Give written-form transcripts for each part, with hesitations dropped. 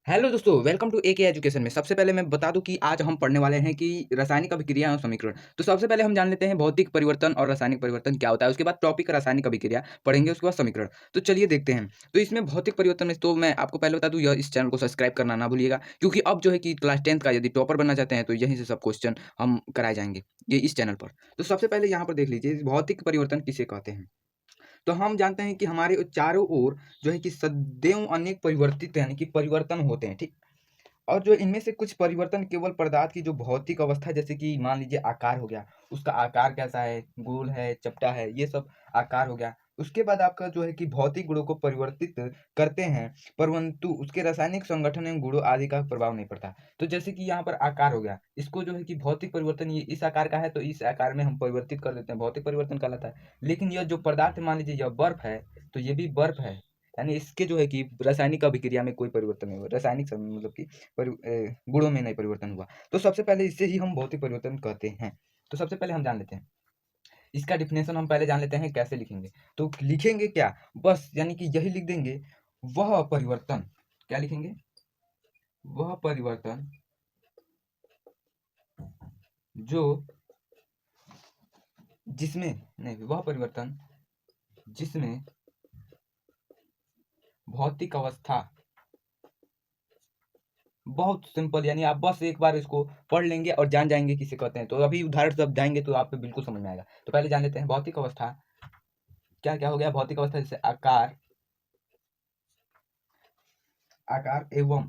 Hello दोस्तों, welcome to AK education में। सबसे पहले मैं बता दूं कि आज हम पढ़ने वाले हैं कि रासायनिक अभिक्रिया और समीकरण। तो सबसे पहले हम जान लेते हैं भौतिक परिवर्तन और रासायनिक परिवर्तन क्या होता है। उसके बाद टॉपिक रासायनिक अभिक्रिया पढ़ेंगे, उसके बाद समीकरण। तो चलिए देखते हैं। तो इसमें भौतिक परिवर्तन में तो मैं आपको पहले बता दूं, यह इस चैनल को सब्सक्राइब करना ना भूलिएगा, क्योंकि अब जो है कि क्लास 10th का यदि टॉपर बनना चाहते हैं तो यहीं से सब क्वेश्चन हम कराए जाएंगे ये इस चैनल पर। तो सबसे पहले यहाँ पर देख लीजिए भौतिक परिवर्तन किसे कहते हैं। तो हम जानते हैं कि हमारे चारों ओर जो है कि सदैव अनेक परिवर्तित यानी कि परिवर्तन होते हैं, ठीक। और जो इनमें से कुछ परिवर्तन केवल पदार्थ की जो भौतिक अवस्था, जैसे कि मान लीजिए आकार हो गया, उसका आकार कैसा है, गोल है, चपटा है, ये सब आकार हो गया। उसके बाद आपका जो है कि भौतिक गुणों को परिवर्तित करते हैं, परंतु उसके रासायनिक संगठन एवं गुणों आदि का प्रभाव नहीं पड़ता। तो जैसे कि यहाँ पर आकार हो गया, इसको जो है कि भौतिक परिवर्तन, ये इस आकार का है तो इस आकार में हम परिवर्तित कर देते हैं, भौतिक परिवर्तन कहलाता है। लेकिन यह जो पदार्थ, मान लीजिए यह बर्फ है, तो ये भी बर्फ है, यानी इसके जो है कि रासायनिक अभिक्रिया में कोई परिवर्तन नहीं हुआ, रासायनिक मतलब कि गुणों में नहीं परिवर्तन हुआ। तो सबसे पहले इसे ही हम भौतिक परिवर्तन कहते हैं। तो सबसे पहले हम जान लेते हैं इसका डिफिनेशन। हम पहले जान लेते हैं कैसे लिखेंगे। तो लिखेंगे क्या, बस यानी कि यही लिख देंगे, वह परिवर्तन। क्या लिखेंगे? वह परिवर्तन जो जिसमें नहीं, वह परिवर्तन जिसमें भौतिक अवस्था, बहुत सिंपल, यानी आप बस एक बार इसको पढ़ लेंगे और जान जाएंगे किसे कहते हैं। तो अभी उदाहरण जब जाएंगे तो आपको बिल्कुल समझ में आएगा। तो पहले जान लेते हैं भौतिक अवस्था क्या क्या हो गया। भौतिक अवस्था जैसे आकार, आकार एवं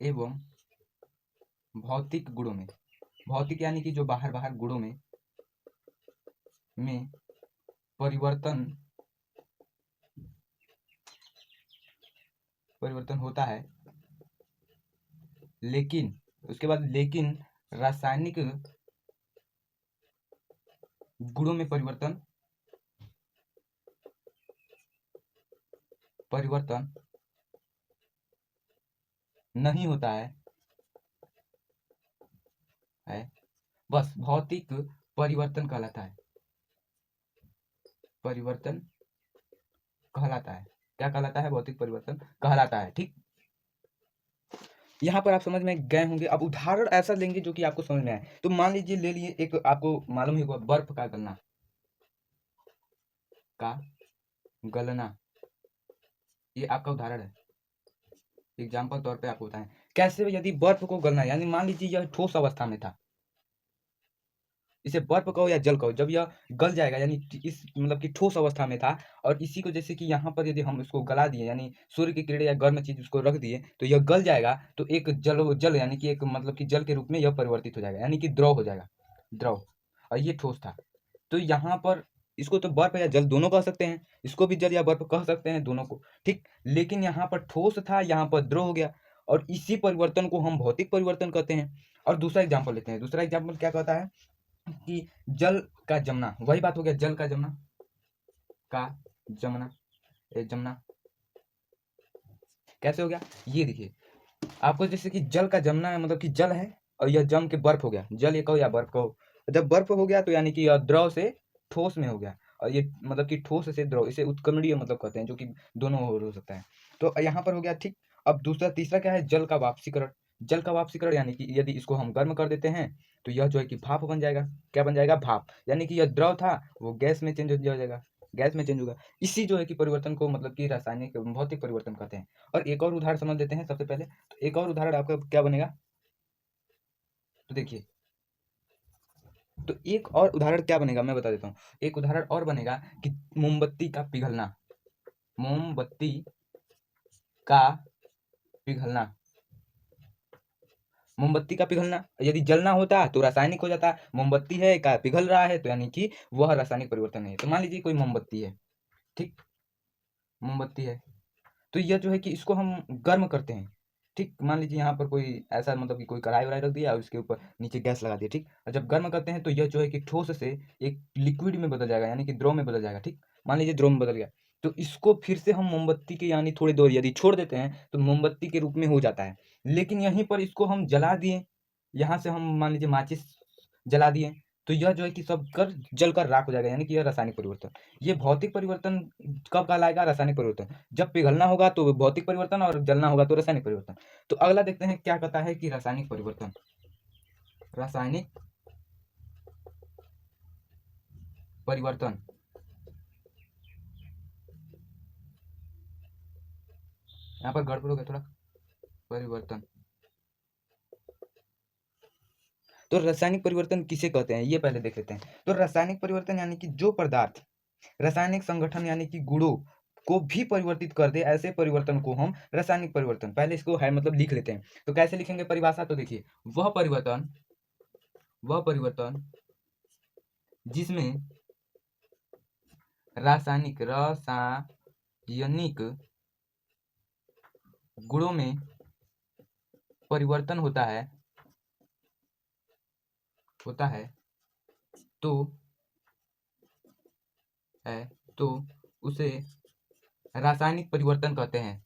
एवं भौतिक गुणों में, भौतिक यानी कि जो बाहर बाहर गुणों में परिवर्तन परिवर्तन होता है, लेकिन उसके बाद लेकिन रासायनिक गुणों में परिवर्तन परिवर्तन नहीं होता है बस भौतिक परिवर्तन कहलाता है, परिवर्तन कहलाता है। क्या कहलाता है? भौतिक परिवर्तन कहलाता है, ठीक। यहाँ पर आप समझ में गए होंगे। अब उदाहरण ऐसा लेंगे जो कि आपको समझ में आए। तो मान लीजिए ले लिए एक, आपको मालूम ही होगा, बर्फ का गलना, का गलना, ये आपका उदाहरण है। एग्जाम्पल तौर पे आपको बताएं कैसे। यदि बर्फ को गलना, यानी मान लीजिए यह ठोस अवस्था में था, इसे बर्फ कहो या जल कहो, जब यह गल जाएगा, यानी इस मतलब कि ठोस अवस्था में था, और इसी को जैसे कि यहाँ पर यदि हम इसको गला दिए, यानी सूर्य की किरणें या गर्म चीज उसको रख दिए, तो यह गल जाएगा, तो एक जल जल यानी कि एक मतलब कि जल के रूप में यह परिवर्तित हो जाएगा, यानी कि द्रव हो जाएगा, द्रव। और ये ठोस था। तो यहाँ पर इसको तो बर्फ या जल दोनों कह सकते हैं, इसको भी जल या बर्फ कह सकते हैं, दोनों को, ठीक। लेकिन यहाँ पर ठोस था, यहाँ पर द्रव हो गया, और इसी परिवर्तन को हम भौतिक परिवर्तन कहते हैं। और दूसरा एग्जाम्पल लेते हैं। दूसरा एग्जाम्पल क्या कहता है कि जल का जमना, वही बात हो गया, जल का जमना, का जमना, जमना कैसे हो गया, ये देखिए। आपको जैसे कि जल का जमना है, मतलब कि जल है और यह जम के बर्फ हो गया, जल ये कहो या बर्फ कहो। जब बर्फ हो गया तो यानी कि यह द्रव से ठोस में हो गया, और ये मतलब कि ठोस से द्रव, इसे उत्क्रमणीय मतलब कहते हैं, जो कि दोनों हो सकता है। तो यहाँ पर हो गया, ठीक। अब दूसरा तीसरा क्या है, जल का वाष्पीकरण। जल का वाष्पीकरण यानी कि यदि इसको हम गर्म कर देते हैं तो यह जो है कि भाप बन जाएगा। क्या बन जाएगा? भाप। यानी कि यह द्रव था, वो गैस में चेंज हो जाएगा, गैस में चेंज होगा। इसी जो है कि परिवर्तन को मतलब कि रासायनिक भौतिक परिवर्तन कहते हैं। और एक और उदाहरण समझ लेते हैं सबसे पहले। तो एक और उदाहरण आपका क्या बनेगा, तो देखिए। तो एक और उदाहरण क्या बनेगा मैं बता देता हूँ। एक उदाहरण और बनेगा कि मोमबत्ती का पिघलना, मोमबत्ती का पिघलना, मोमबत्ती का पिघलना। यदि जलना होता तो रासायनिक हो जाता, मोमबत्ती है का पिघल रहा है, तो यानी कि वह रासायनिक परिवर्तन नहीं है। तो मान लीजिए कोई मोमबत्ती है, ठीक, मोमबत्ती है, तो यह जो है कि इसको हम गर्म करते हैं, ठीक। मान लीजिए यहाँ पर कोई ऐसा मतलब कि कोई कढ़ाई वढ़ाई रख दिया और उसके ऊपर नीचे गैस लगा दिया, ठीक। और जब गर्म करते हैं तो यह जो है कि ठोस से एक लिक्विड में बदल जाएगा, यानी कि द्रव में बदल जाएगा, ठीक। मान लीजिए द्रव में बदल गया, तो इसको फिर से हम मोमबत्ती के यानी थोड़ी देर यदि छोड़ देते हैं तो मोमबत्ती के रूप में हो जाता है। लेकिन यहीं पर इसको हम जला दिए, यहाँ से हम मान लीजिए माचिस जला दिए, तो यह जो है कि सब कर जल कर राख हो जाएगा, यानी कि यह रासायनिक परिवर्तन। ये भौतिक परिवर्तन कब कहलाएगा? रासायनिक परिवर्तन। जब पिघलना होगा तो भौतिक परिवर्तन और जलना होगा तो रासायनिक परिवर्तन। तो अगला देखते हैं क्या कहता है कि रासायनिक परिवर्तन। रासायनिक परिवर्तन, यहाँ पर गड़बड़ हो गया थोड़ा, परिवर्तन। तो रासायनिक परिवर्तन किसे कहते हैं ये पहले देख लेते हैं। तो रासायनिक परिवर्तन यानी कि जो पदार्थ रासायनिक संगठन यानी कि गुणों को भी परिवर्तित कर दे, ऐसे परिवर्तन को हम रासायनिक परिवर्तन, पहले इसको है मतलब लिख लेते हैं। तो कैसे लिखेंगे परिभाषा? तो देखिए, वह परिवर्तन जिसमें रासायनिक गुणों में परिवर्तन होता है तो उसे रासायनिक परिवर्तन कहते हैं,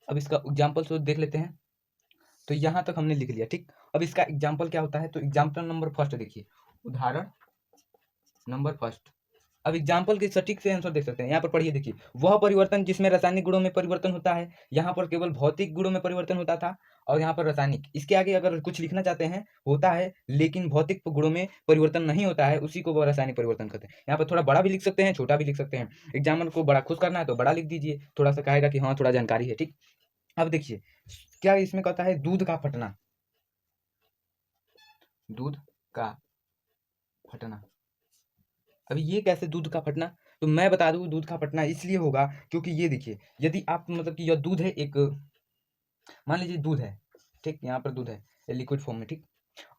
अब इसका एग्जाम्पल तो देख लेते हैं। तो यहाँ तक हमने लिख लिया, ठीक। अब इसका एग्जाम्पल क्या होता है? तो एग्जाम्पल नंबर फर्स्ट देखिए, उदाहरण नंबर फर्स्ट। अब एग्जाम्पल के सटीक से आंसर देख सकते हैं। यहाँ पर पढ़िए, देखिए, वह परिवर्तन जिसमें रासायनिक गुणों में परिवर्तन होता है। यहाँ पर केवल भौतिक गुणों में परिवर्तन होता था और यहाँ पर रासायनिक। इसके आगे अगर कुछ लिखना चाहते हैं, होता है लेकिन भौतिक गुणों में परिवर्तन नहीं होता है, उसी को वह रासायनिक परिवर्तन कहते हैं। यहाँ पर थोड़ा बड़ा भी लिख सकते हैं, छोटा भी लिख सकते हैं। एग्जाम्पल को बड़ा खुश करना है तो बड़ा लिख दीजिए, थोड़ा सा कहेगा कि हाँ थोड़ा जानकारी है, ठीक। अब देखिए क्या इसमें कहता है, दूध का फटना। दूध का फटना, अभी ये कैसे दूध का फटना? तो मैं बता दूं, दूध का फटना इसलिए होगा क्योंकि ये देखिए, यदि आप मतलब कि यह दूध है, एक मान लीजिए दूध है, ठीक, यहाँ पर दूध है लिक्विड फॉर्म में, ठीक।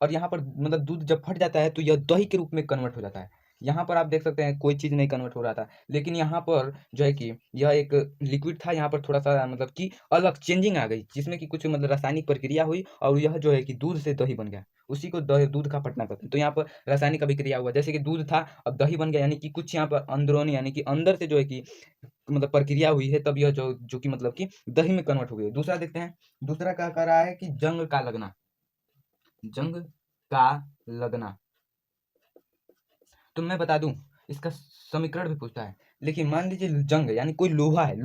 और यहाँ पर मतलब दूध जब फट जाता है तो यह दही के रूप में कन्वर्ट हो जाता है। यहाँ पर आप देख सकते हैं कोई चीज़ नहीं कन्वर्ट हो रहा था, लेकिन यहाँ पर जो है कि यह एक लिक्विड था, यहाँ पर थोड़ा सा मतलब कि अलग चेंजिंग आ गई, जिसमें कि कुछ मतलब रासायनिक प्रक्रिया हुई और यह जो है कि दूध से दही बन गया। उसी को दूध का फटना कहते हैं। तो यहाँ पर रासायनिक अभिक्रिया हुआ, जैसे कि दूध था अब दही बन गया, यानी कि कुछ यहाँ पर अंदरूनी यानी कि अंदर से जो है कि मतलब प्रक्रिया हुई है, तब यह जो कि मतलब कि दही में कन्वर्ट हो गई। दूसरा देखते हैं, दूसरा क्या कह रहा है कि जंग का लगना। जंग का लगना, तो मैं बता दूं इसका समीकरण भी पूछता है। लेकिन मान लीजिए जंग यानी कोई लोहा है,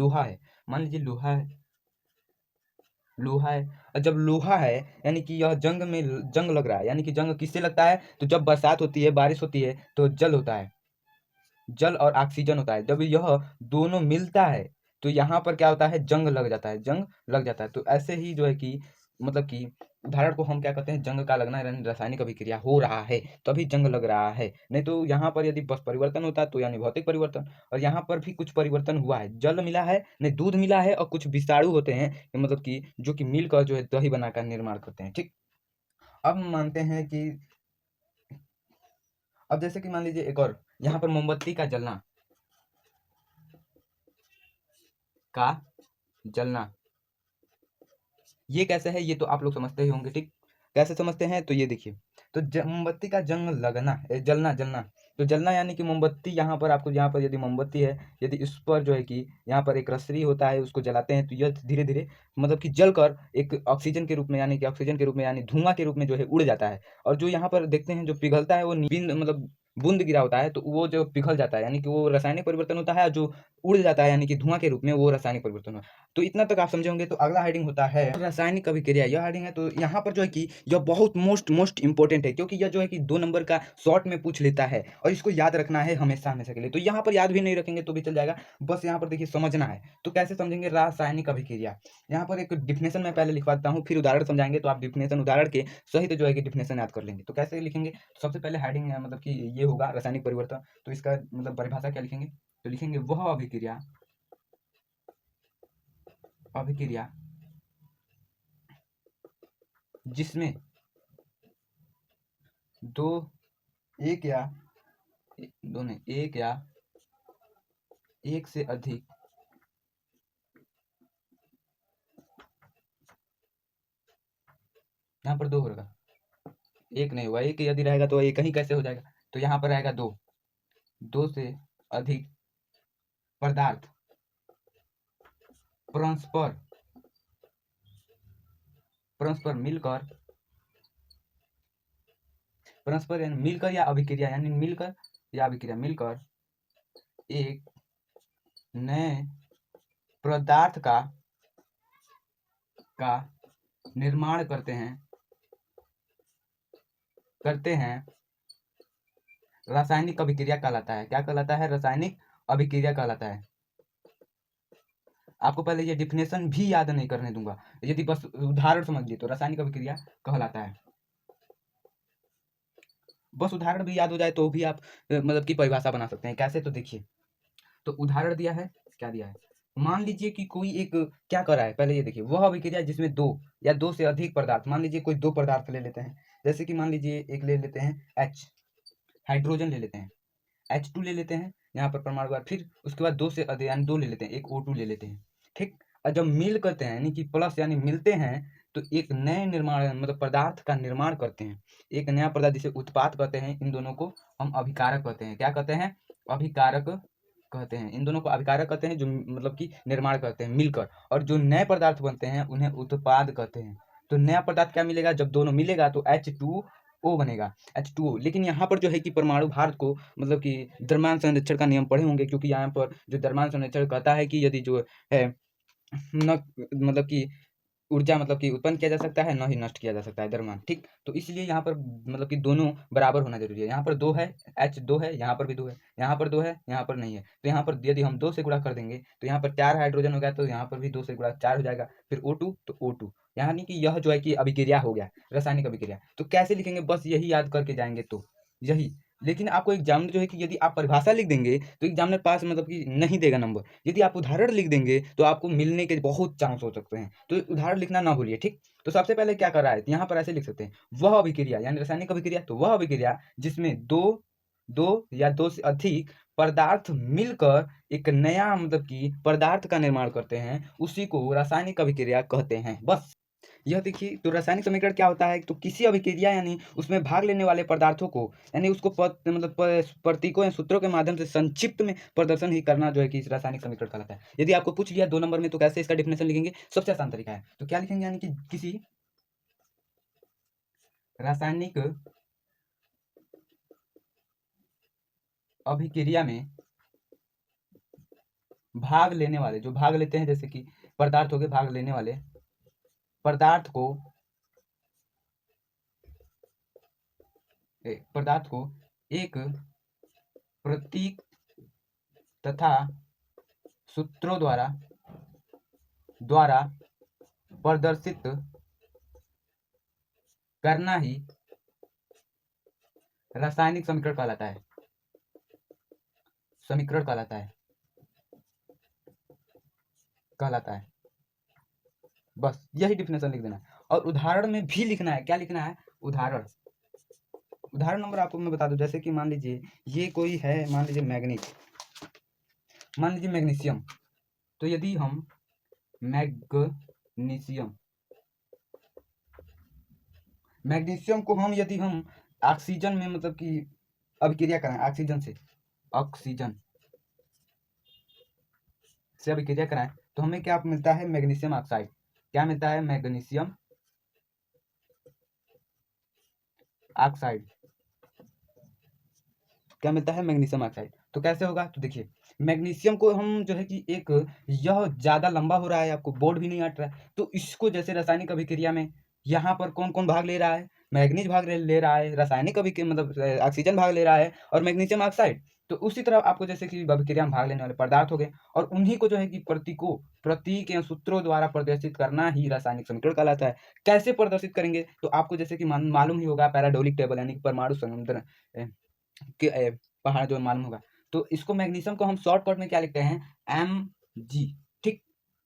मान लीजिए लोहा है और जब लोहा है यानी कि यह जंग लग रहा है, यानी कि जंग किससे लगता है? तो जब बरसात होती है, बारिश होती है तो जल होता है, जल और ऑक्सीजन होता है। जब यह दोनों मिलता है तो यहाँ पर क्या होता है? जंग लग जाता है, जंग लग जाता है। तो ऐसे ही जो है कि मतलब कि उदाहरण को हम क्या कहते हैं? जंग का लगना, यानी रासायनिक अभिक्रिया हो रहा है तभी जंग लग रहा है। नहीं तो यहाँ पर यदि बस परिवर्तन होता तो यानी भौतिक परिवर्तन। और यहाँ पर भी कुछ परिवर्तन हुआ है, जल मिला है, नहीं दूध मिला है और कुछ विषाणु होते हैं मतलब कि जो कि मिलकर जो है दही बनाकर निर्माण करते हैं, ठीक। अब मानते हैं कि अब जैसे कि मान लीजिए एक और, यहाँ पर मोमबत्ती का जलना, ये कैसे है? ये तो आप लोग समझते ही होंगे, ठीक। कैसे समझते हैं? तो ये देखिए, तो मोमबत्ती का जंग लगना जलना, तो जलना यानी कि मोमबत्ती, यहाँ पर आपको, यहाँ पर यदि मोमबत्ती है, यदि इस पर जो है कि यहाँ पर एक रस्सी होता है, उसको जलाते हैं तो यह धीरे धीरे मतलब कि जलकर एक ऑक्सीजन के रूप में, यानी कि ऑक्सीजन के रूप में यानी धुआं के रूप में जो है उड़ जाता है। और जो यहाँ पर देखते हैं जो पिघलता है वो मतलब बूंद गिरा होता है, तो वो जो पिघल जाता है यानी कि वो रासायनिक परिवर्तन होता है। जो उड़ जाता है यानी कि धुआं के रूप में, वो रासायनिक परिवर्तन होता है। तो इतना तक आप समझे होंगे। तो अगला हेडिंग होता है रासायनिक अभिक्रिया, यह हेडिंग है। तो यहाँ पर जो है कि यह बहुत मोस्ट इंपॉर्टेंट है, क्योंकि यह जो है कि 2 नंबर का शॉर्ट में पूछ लेता है और इसको याद रखना है हमेशा हमेशा के लिए। तो यहाँ पर याद भी नहीं रखेंगे तो भी चल जाएगा, बस यहाँ पर देखिए समझना है। तो कैसे समझेंगे रासायनिक अभिक्रिया? यहाँ पर एक डिफिनेशन मैं पहले लिखवाता हूँ, फिर उदाहरण समझाएंगे, तो आप डिफिनेशन उदाहरण के सहित जो है कि डिफिनेशन याद कर लेंगे। तो कैसे लिखेंगे? सबसे पहले हेडिंग मतलब कि ये होगा रासायनिक परिवर्तन। तो इसका मतलब परिभाषा क्या लिखेंगे? तो लिखेंगे वह अभिक्रिया जिसमें दो एक या दो नहीं एक या एक से अधिक यहाँ पर दो होगा, एक नहीं हुआ। एक यदि रहेगा तो एक ही कैसे हो जाएगा? तो यहाँ पर रहेगा दो, दो से अधिक पदार्थ परस्पर परस्पर मिलकर परस्पर यानी मिलकर या अभिक्रिया यानी मिलकर या अभिक्रिया मिलकर एक नए पदार्थ का निर्माण करते हैं रासायनिक अभिक्रिया कहलाता है। क्या कहलाता है? रासायनिक अभिक्रिया कहलाता है। आपको पहले ये डिफिनेशन भी याद नहीं करने दूंगा, यदि बस उदाहरण समझ लिए तो रासायनिक अभिक्रिया कहलाता है। बस उदाहरण भी याद हो जाए तो भी आप मतलब की परिभाषा बना सकते हैं। कैसे? तो देखिए, तो उदाहरण दिया है, क्या दिया है? मान लीजिए कि कोई एक क्या कर रहा है, पहले ये देखिए, वह अभिक्रिया जिसमें दो या दो से अधिक पदार्थ, मान लीजिए कोई दो पदार्थ ले लेते हैं, जैसे कि मान लीजिए एक ले लेते हैं H, हाइड्रोजन ले लेते हैं, H2 ले लेते हैं यहाँ पर परमाणु बार, फिर उसके बाद दो से अधिक यानी दो ले लेते हैं, एक O2 ले लेते हैं, ठीक। और जब मिल करते हैं यानी कि प्लस यानी मिलते हैं तो एक नए निर्माण मतलब पदार्थ का निर्माण करते हैं, एक नया पदार्थ जिसे उत्पाद कहते हैं। इन दोनों को हम अभिकारक कहते हैं। क्या कहते हैं? अभिकारक कहते हैं। इन दोनों को अभिकारक कहते हैं जो मतलब कि निर्माण करते हैं मिलकर, और जो नए पदार्थ बनते हैं उन्हें उत्पाद कहते हैं। तो नया पदार्थ क्या मिलेगा? जब दोनों मिलेगा तो H2O बनेगा, H2O। लेकिन यहाँ पर जो है कि परमाणु भार को मतलब कि द्रव्यमान संरक्षण का नियम पढ़े होंगे, क्योंकि यहाँ पर जो द्रव्यमान संरक्षण कहता है कि यदि जो है न मतलब कि ऊर्जा मतलब कि उत्पन्न किया जा सकता है, न ही नष्ट किया जा सकता है द्रव्यमान, ठीक। तो इसलिए यहाँ पर मतलब कि दोनों बराबर होना जरूरी है। यहाँ पर दो है, H2 है, यहाँ पर भी दो है, यहाँ पर दो है, यहाँ पर नहीं है। तो यहाँ पर यदि हम दो से गुणा कर देंगे तो यहाँ पर 4 हाइड्रोजन हो गया, तो यहाँ पर भी दो से गुणा 4 हो जाएगा, फिर O2 तो O2, यानी कि यह जो है कि अभिक्रिया हो गया, रासायनिक अभिक्रिया। तो कैसे लिखेंगे? बस यही याद करके जाएंगे तो यही। लेकिन आपको एग्जामिनर जो है कि यदि आप परिभाषा लिख देंगे तो एग्जामिनर पास मतलब कि नहीं देगा नंबर। यदि आप उदाहरण लिख देंगे तो आपको मिलने के बहुत चांस हो सकते हैं। तो उदाहरण लिखना ना भूलिए, ठीक। तो सबसे पहले क्या कर रहा है, यहाँ पर ऐसे लिख सकते हैं, वह अभिक्रिया यानी रासायनिक अभिक्रिया, तो वह अभिक्रिया जिसमें दो दो या दो से अधिक पदार्थ मिलकर एक नया मतलब कि पदार्थ का निर्माण करते हैं, उसी को रासायनिक अभिक्रिया कहते हैं। बस यह देखिए, तो रासायनिक समीकरण क्या होता है? तो किसी अभिक्रिया यानी उसमें भाग लेने वाले पदार्थों को यानी उसको मतलब प्रतीकों या सूत्रों के माध्यम से संक्षिप्त में प्रदर्शन ही करना जो है कि इस रासायनिक समीकरण कहलाता है। यदि आपको पूछ लिया 2 नंबर में तो कैसे इसका डेफिनेशन लिखेंगे? सबसे आसान तरीका है, तो क्या लिखेंगे? यानी कि किसी रासायनिक अभिक्रिया में भाग लेने वाले, जो भाग लेते हैं जैसे कि पदार्थ हो गए, भाग लेने वाले पदार्थ को एक प्रतीक तथा सूत्रों द्वारा प्रदर्शित करना ही रासायनिक समीकरण कहलाता है। समीकरण कहलाता है। बस यही डिफिनेशन लिख देना है, और उदाहरण में भी लिखना है। क्या लिखना है? उदाहरण नंबर आपको मैं बता दूं, जैसे कि मान लीजिए ये कोई है, मान लीजिए मैग्नीशियम। तो यदि हम मैग्नीशियम को यदि हम ऑक्सीजन में मतलब कि अभिक्रिया कराएं, ऑक्सीजन से अभिक्रिया कराएं, तो हमें क्या मिलता है? Magnesium oxide. क्या मिलता है? Magnesium oxide. क्या मिलता है? Magnesium oxide. तो कैसे होगा? तो देखिए, मैग्नीशियम को हम जो है कि एक, यह ज्यादा लंबा हो रहा है, आपको बोर्ड भी नहीं हट रहा है, तो इसको जैसे रासायनिक अभिक्रिया में यहाँ पर कौन कौन भाग ले रहा है? मैग्नीज भाग ले रहा है, रासायनिक अभिक्रिया मतलब ऑक्सीजन भाग ले रहा है, और मैग्नीशियम ऑक्साइड। तो उसी तरह आपको जैसे कि अभिक्रिया में भाग लेने वाले पदार्थ हो गए, और उन्हीं को जो है कि प्रतीक या सूत्रों द्वारा प्रदर्शित करना ही रासायनिक समीकरण कहलाता है। कैसे प्रदर्शित करेंगे? तो आपको जैसे कि मालूम ही होगा, पैराडोलिक टेबल यानी परमाणु समुद्र के पहाड़ जो मालूम होगा। तो इसको मैग्नीशियम को हम शॉर्टकट में क्या लिखते हैं? Mg, ठीक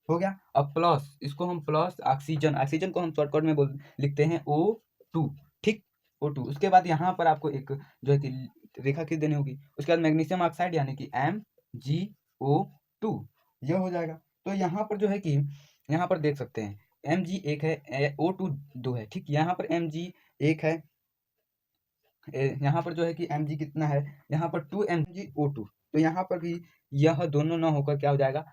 हो गया। अब प्लस, इसको हम प्लस ऑक्सीजन को हम शॉर्टकट में लिखते हैं O2, ठीक, O2। उसके बाद यहाँ पर आपको एक जो है कि रेखा खींच देनी होगी। उसके बाद मैग्नीशियम ऑक्साइड यानी कि MgO2, यह हो जाएगा। तो यहाँ पर जो है कि यहाँ पर देख सकते हैं, Mg एक है, O2 दो है, ठीक। यहाँ पर Mg एक है, यहाँ पर जो है कि Mg कितना है? यहाँ पर 2 MgO2। तो यहाँ पर भी यह दोनों ना होकर क्या हो जाएगा?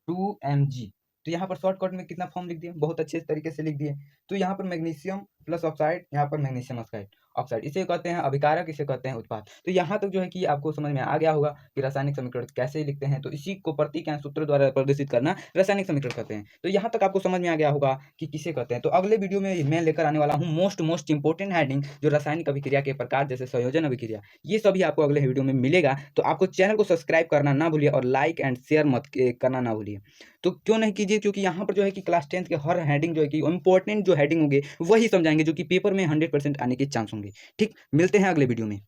2 Mg, तो यहाँ पर शॉर्टकट में कितना फॉर्म लिख दिए, बहुत अच्छे तरीके से लिख दिए। तो यहाँ पर मैग्नीशियम प्लस ऑक्साइड, यहाँ पर मैग्नीशियम ऑक्साइड ऑक्साइड, इसे कहते हैं अभिकारक, इसे कहते हैं उत्पाद। तो यहाँ तक जो है कि आपको समझ में आ गया होगा कि रासायनिक समीकरण कैसे लिखते हैं। तो इसी को प्रतीक या सूत्र द्वारा प्रदर्शित करना रासायनिक समीकरण कहते हैं। तो यहाँ तक आपको समझ में आ गया होगा कि किसे कहते हैं। तो अगले वीडियो में मैं लेकर आने वाला हूँ मोस्ट इंपोर्टेंट हेडिंग, जो रासायनिक अभिक्रिया के प्रकार जैसे संयोजन अभिक्रिया, ये सभी आपको अगले वीडियो में मिलेगा। तो आपको चैनल को सब्सक्राइब करना ना भूलिए और लाइक एंड शेयर मत करना ना भूलिए। तो क्यों नहीं कीजिए, क्योंकि यहाँ पर जो है कि क्लास 10th के हर हेडिंग जो है कि इंपॉर्टेंट जो हेडिंग होंगे वही समझाएंगे, जो कि पेपर में 100% आने के चांस होंगे। ठीक, मिलते हैं अगले वीडियो में।